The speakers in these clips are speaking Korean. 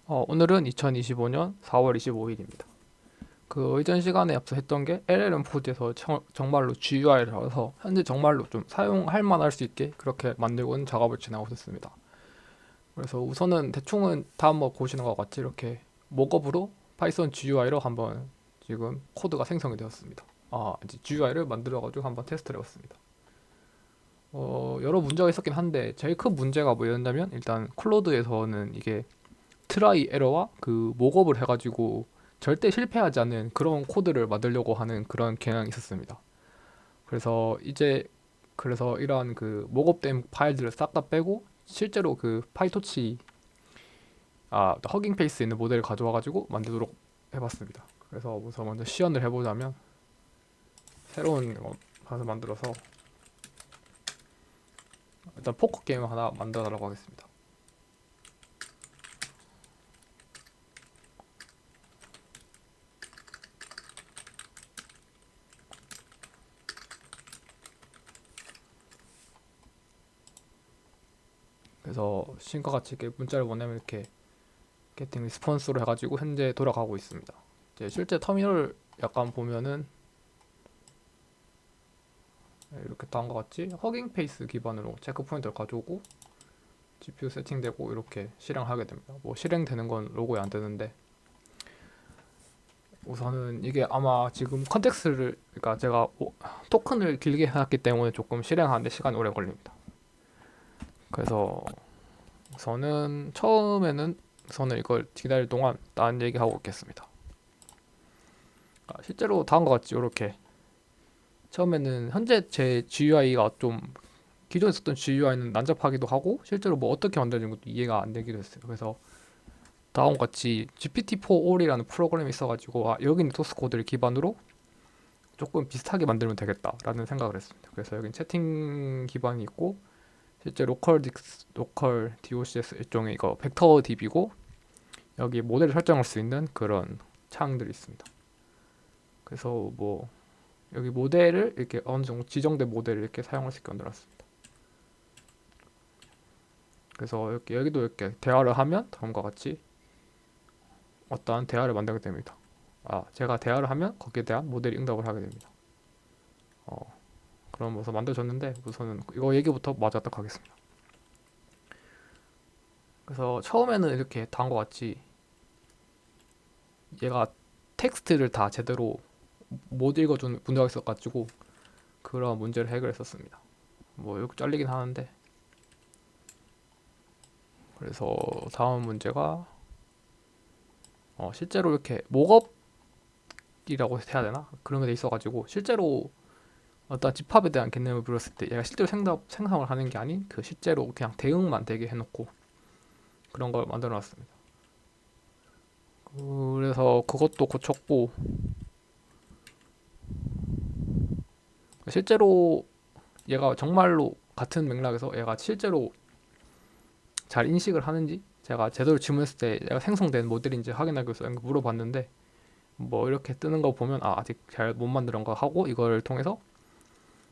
오늘은 2025년 4월 25일입니다. 그 이전 시간에 앞서 했던 게 LLM 포드에서 정말로 GUI라서 현재 정말로 좀 사용할 만할 수 있게 그렇게 만들고 있는 작업을 진행하고 있습니다. 그래서 우선은 대충은 다 한번 보시는 것 같이 이렇게 목업으로 파이썬 GUI로 한번 지금 코드가 생성이 되었습니다. 이제 GUI를 만들어가지고 한번 테스트를 해봤습니다. 여러 문제가 있었긴 한데 제일 큰 문제가 뭐였냐면 일단 클로드에서는 이게 트라이 에러와 그 목업을 해가지고 절대 실패하지 않는 그런 코드를 만들려고 하는 그런 경향이 있었습니다. 그래서 그래서 이러한 그 목업된 파일들을 싹 다 빼고 실제로 그 파이토치 허깅 페이스 있는 모델을 가져와가지고 만들도록 해봤습니다. 그래서 우선 먼저 시연을 해보자면 새로운 거 가서 만들어서 일단 포커 게임 하나 만들어 달라고 하겠습니다. 그래서 신과 같이 이렇게 문자를 보내면 이렇게 게팅 리스폰스로 해가지고 현재 돌아가고 있습니다. 이제 실제 터미널 약간 보면은 이렇게 또 한 것 같지? 허깅 페이스 기반으로 체크 포인트를 가져오고 GPU 세팅되고 이렇게 실행하게 됩니다. 뭐 실행되는 건 로고에 안 뜨는데 우선은 이게 아마 지금 컨텍스트를 그러니까 제가 토큰을 길게 해놨기 때문에 조금 실행하는데 시간이 오래 걸립니다. 그래서 우선은 이걸 기다릴 동안 다른 얘기하고 있겠습니다. 실제로 다 한 것 같지? 이렇게 처음에는 현재 제 GUI가 좀 기존에 썼던 GUI는 난잡하기도 하고 실제로 뭐 어떻게 만드는 것도 이해가 안 되기도 했어요. 그래서 다음과 같이 GPT-4All이라는 프로그램이 있어가지고 여기는 소스 코드를 기반으로 조금 비슷하게 만들면 되겠다라는 생각을 했습니다. 그래서 여긴 채팅 기반이 있고 실제 로컬 DOCS 일종의 이거 벡터 DB고 여기 모델을 설정할 수 있는 그런 창들이 있습니다. 그래서 뭐 여기 모델을 이렇게 어느 정도 지정된 모델을 이렇게 사용할 수 있게 만들었습니다. 그래서 여기도 이렇게 대화를 하면 다음과 같이 어떠한 대화를 만들게 됩니다. 제가 대화를 하면 거기에 대한 모델이 응답을 하게 됩니다. 어, 그럼 우선 만들어졌는데 우선은 이거 얘기부터 마저 하도록 하겠습니다. 그래서 처음에는 이렇게 다 한 것 같이 얘가 텍스트를 다 제대로 못 읽어주는 문제가 있어가지고 그런 문제를 해결했었습니다. 뭐 이렇게 잘리긴 하는데 그래서 다음 문제가 실제로 이렇게 목업이라고 해야 되나 그런 게 돼 있어가지고 실제로 어떤 집합에 대한 개념을 물었을 때 얘가 실제로 생성을 하는 게 아닌 그 실제로 그냥 대응만 되게 해놓고 그런 걸 만들어 놨습니다. 그래서 그것도 고쳤고 실제로 얘가 정말로 같은 맥락에서 얘가 실제로 잘 인식을 하는지 제가 제대로 질문했을 때 얘가 생성된 모델인지 확인하기 위해서 물어봤는데 뭐 이렇게 뜨는 거 보면 아직 잘 못 만든 거 하고 이걸 통해서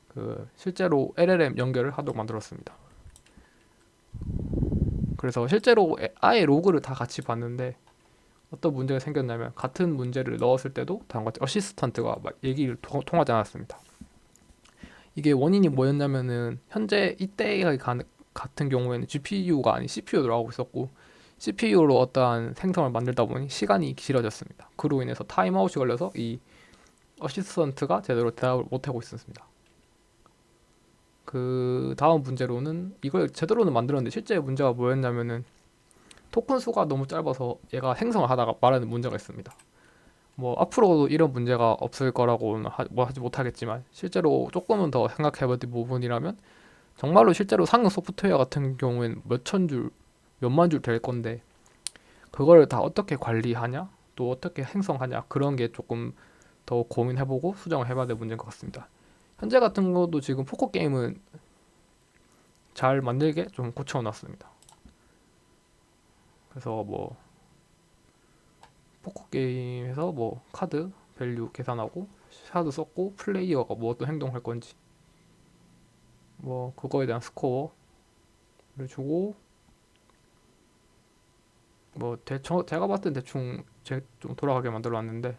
그 실제로 LLM 연결을 하도록 만들었습니다. 그래서 실제로 아예 로그를 다 같이 봤는데 어떤 문제가 생겼냐면 같은 문제를 넣었을 때도 다음과 같이 어시스턴트가 막 얘기를 통하지 않았습니다. 이게 원인이 뭐였냐면은 현재 같은 경우에는 GPU가 아닌 CPU로 하고 있었고 CPU로 어떠한 생성을 만들다 보니 시간이 길어졌습니다. 그로 인해서 타임아웃이 걸려서 이 어시스턴트가 제대로 대답을 못하고 있었습니다. 그 다음 문제로는 이걸 제대로는 만들었는데 실제 문제가 뭐였냐면은 토큰 수가 너무 짧아서 얘가 생성을 하다가 말하는 문제가 있습니다. 뭐 앞으로도 이런 문제가 없을 거라고는 뭐 하지 못하겠지만 실제로 조금은 더 생각해볼 부분이라면 정말로 실제로 상용 소프트웨어 같은 경우에는 몇천 줄, 몇만 줄 될 건데 그걸 다 어떻게 관리하냐, 또 어떻게 행성하냐 그런 게 조금 더 고민해보고 수정을 해봐야 될 문제인 것 같습니다. 현재 같은 것도 지금 포커 게임은 잘 만들게 좀 고쳐놨습니다. 그래서 뭐 포커 게임에서 뭐 카드 밸류 계산하고 샤드 썼고 플레이어가 뭐 어떤 행동할 건지 뭐 그거에 대한 스코어를 주고 뭐 제가 봤을 땐 대충 좀 돌아가게 만들어놨는데,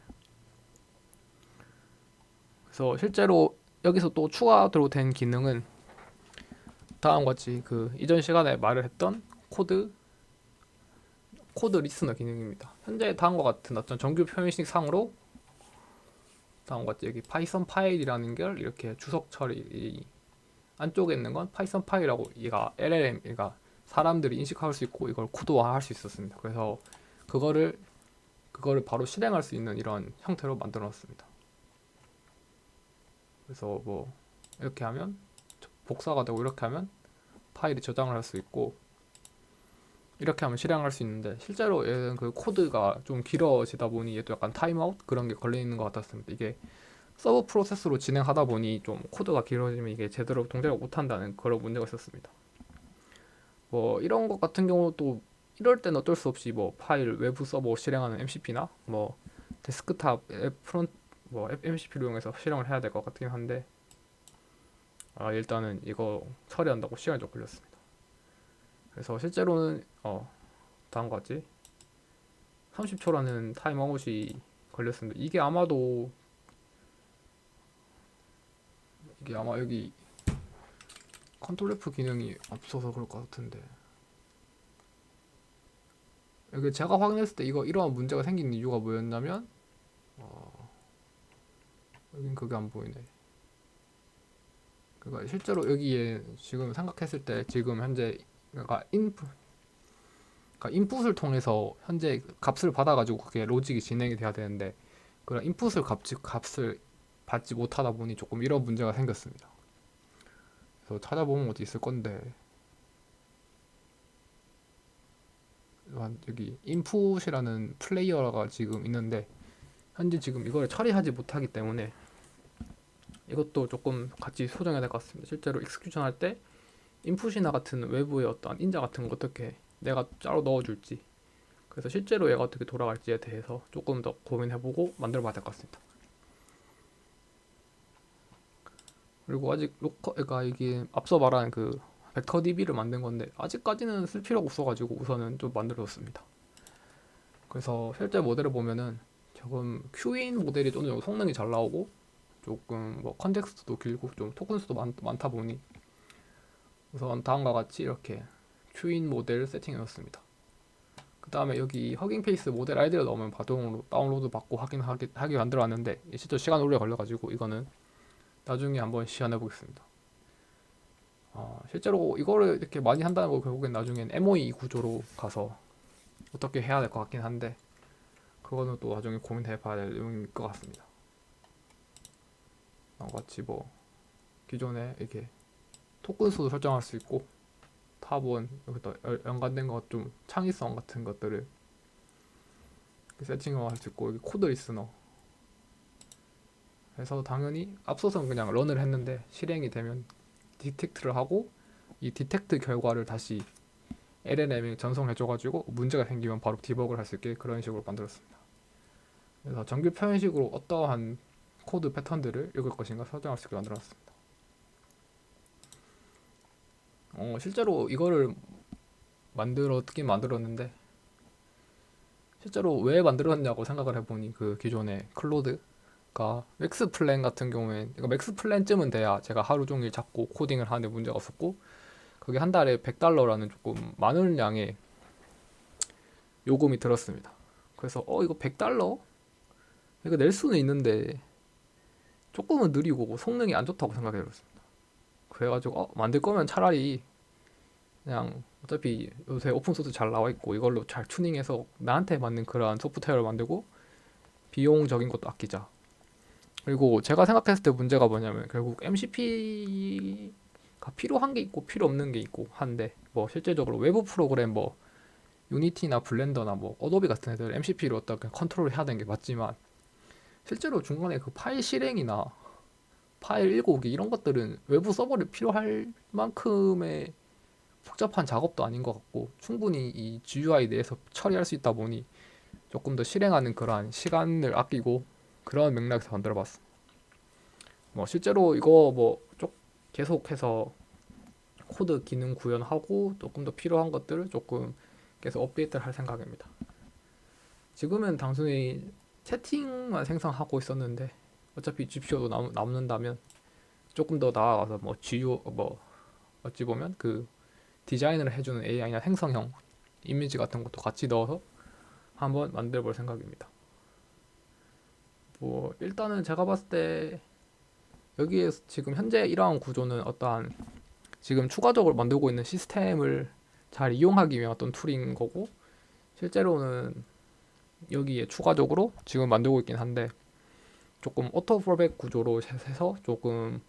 그래서 실제로 여기서 또 추가로 된 기능은 다음과 같이 그 이전 시간에 말을 했던 코드 리스너 기능입니다. 현재 다음과 같은 어떤 정규 표현식 상으로 다음과 같이 여기 파이썬 파일이라는 걸 이렇게 주석 처리 안쪽에 있는 건 파이썬 파일이라고, 얘가 LLM, 얘가 사람들이 인식할 수 있고 이걸 코드화할 수 있었습니다. 그래서 그거를 바로 실행할 수 있는 이런 형태로 만들어 놨습니다. 그래서 뭐 이렇게 하면 복사가 되고, 이렇게 하면 파일이 저장을 할 수 있고, 이렇게 하면 실행할 수 있는데, 실제로 얘는 그 코드가 좀 길어지다 보니 얘도 약간 타임아웃 그런 게 걸려 있는 것 같았습니다. 이게 서브 프로세스로 진행하다 보니 좀 코드가 길어지면 이게 제대로 동작을 못한다는 그런 문제가 있었습니다. 뭐 이런 것 같은 경우도 이럴 때는 어쩔 수 없이 뭐 파일 외부 서버 실행하는 MCP나 뭐 데스크탑 앱 프론트 뭐 앱 MCP를 이용해서 실행을 해야 될 것 같긴 한데, 일단은 이거 처리한다고 시간이 좀 걸렸습니다. 그래서 실제로는 다음과 같이 30초라는 타임아웃이 걸렸습니다. 이게 아마 여기 컨트롤 F 기능이 없어서 그럴 것 같은데, 여기 제가 확인했을 때 이러한 문제가 생긴 이유가 뭐였냐면, 여긴 그게 안 보이네. 그러니까 실제로 여기에 지금 생각했을 때 지금 현재 그러니까 인풋을 통해서 현재 값을 받아가지고 그게 로직이 진행이 돼야 되는데, 그런 값을 받지 못하다 보니 조금 이런 문제가 생겼습니다. 그래서 찾아보면 어디 있을 건데, 여기 인풋이라는 플레이어가 지금 있는데 현재 지금 이걸 처리하지 못하기 때문에 이것도 조금 같이 소정해야 될 것 같습니다. 실제로 익스큐션 할 때 인풋이나 같은 외부의 어떤 인자 같은 거 어떻게 내가 따로 넣어줄지, 그래서 실제로 얘가 어떻게 돌아갈지에 대해서 조금 더 고민해보고 만들어봐야 될 것 같습니다. 그리고 아직 그러니까 이게 앞서 말한 그 벡터 DB를 만든 건데 아직까지는 쓸 필요가 없어가지고 우선은 좀 만들어뒀습니다. 그래서 실제 모델을 보면은 조금 큐인 모델이 어느 정도 성능이 잘 나오고, 조금 뭐 컨텍스트도 길고 좀 토큰 수도 많다 보니 우선 다음과 같이 이렇게 큐인 모델 세팅해놓습니다. 그 다음에 여기 허깅 페이스 모델 아이디를 넣으면 자동으로 다운로드 받고 하게 만들어놨는데, 실제 시간 오래 걸려가지고 이거는 나중에 한번 시연해 보겠습니다. 실제로 이거를 이렇게 많이 한다는 거 결국엔 나중엔 MOE 구조로 가서 어떻게 해야 될 것 같긴 한데, 그거는 또 나중에 고민해 봐야 될 내용일 것 같습니다. 같이 뭐 기존에 이렇게 토큰 수도 설정할 수 있고, 탑원 여기다 연관된 것 좀 창의성 같은 것들을 세팅을 할 수 있고, 여기 코드 리스너 해서 당연히 앞서서는 그냥 런을 했는데 실행이 되면 디텍트를 하고, 이 디텍트 결과를 다시 LLM에 전송해줘가지고 문제가 생기면 바로 디버그를 할 수 있게 그런 식으로 만들었습니다. 그래서 정규 표현식으로 어떠한 코드 패턴들을 읽을 것인가 설정할 수 있게 만들어놨습니다. 실제로 이거를 어떻게 만들었는데, 실제로 왜 만들었냐고 생각을 해보니 그 기존의 클로드가 맥스 플랜 같은 경우에, 그러니까 맥스 플랜쯤은 돼야 제가 하루 종일 잡고 코딩을 하는데 문제가 없었고, 그게 한 달에 $100라는 조금 많은 양의 요금이 들었습니다. 그래서 이거 $100? 이거 낼 수는 있는데 조금은 느리고 성능이 안 좋다고 생각해 들었습니다. 그래가지고 만들 거면 차라리 그냥 어차피 요새 오픈소스 잘 나와 있고 이걸로 잘 튜닝해서 나한테 맞는 그러한 소프트웨어를 만들고 비용적인 것도 아끼자. 그리고 제가 생각했을 때 문제가 뭐냐면 결국 MCP가 필요한 게 있고 필요 없는 게 있고 한데, 뭐 실제적으로 외부 프로그램 뭐 유니티나 블렌더나 뭐 어도비 같은 애들 MCP로 어떻게 컨트롤 해야 되는 게 맞지만, 실제로 중간에 그 파일 실행이나 파일 읽어오기 이런 것들은 외부 서버를 필요할 만큼의 복잡한 작업도 아닌 것 같고, 충분히 이 GUI 내에서 처리할 수 있다 보니 조금 더 실행하는 그러한 시간을 아끼고 그런 맥락에서 만들어봤어. 뭐 실제로 이거 뭐 쭉 계속해서 코드 기능 구현하고 조금 더 필요한 것들을 조금 계속 업데이트를 할 생각입니다. 지금은 단순히 채팅만 생성하고 있었는데 어차피 GPU도 남는다면 조금 더 나아가서 뭐 GU 뭐 어찌 보면 그 디자인을 해주는 AI나 생성형 이미지 같은 것도 같이 넣어서 한번 만들어 볼 생각입니다. 뭐 일단은 제가 봤을 때 여기에 지금 현재 이러한 구조는 어떠한 지금 추가적으로 만들고 있는 시스템을 잘 이용하기 위한 어떤 툴인 거고, 실제로는 여기에 추가적으로 지금 만들고 있긴 한데 조금 오토 폴백 구조로 해서 조금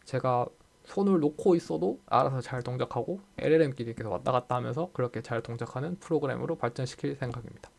제가 손을 놓고 있어도 알아서 잘 동작하고 LLM끼리 계속 왔다 갔다 하면서 그렇게 잘 동작하는 프로그램으로 발전시킬 생각입니다.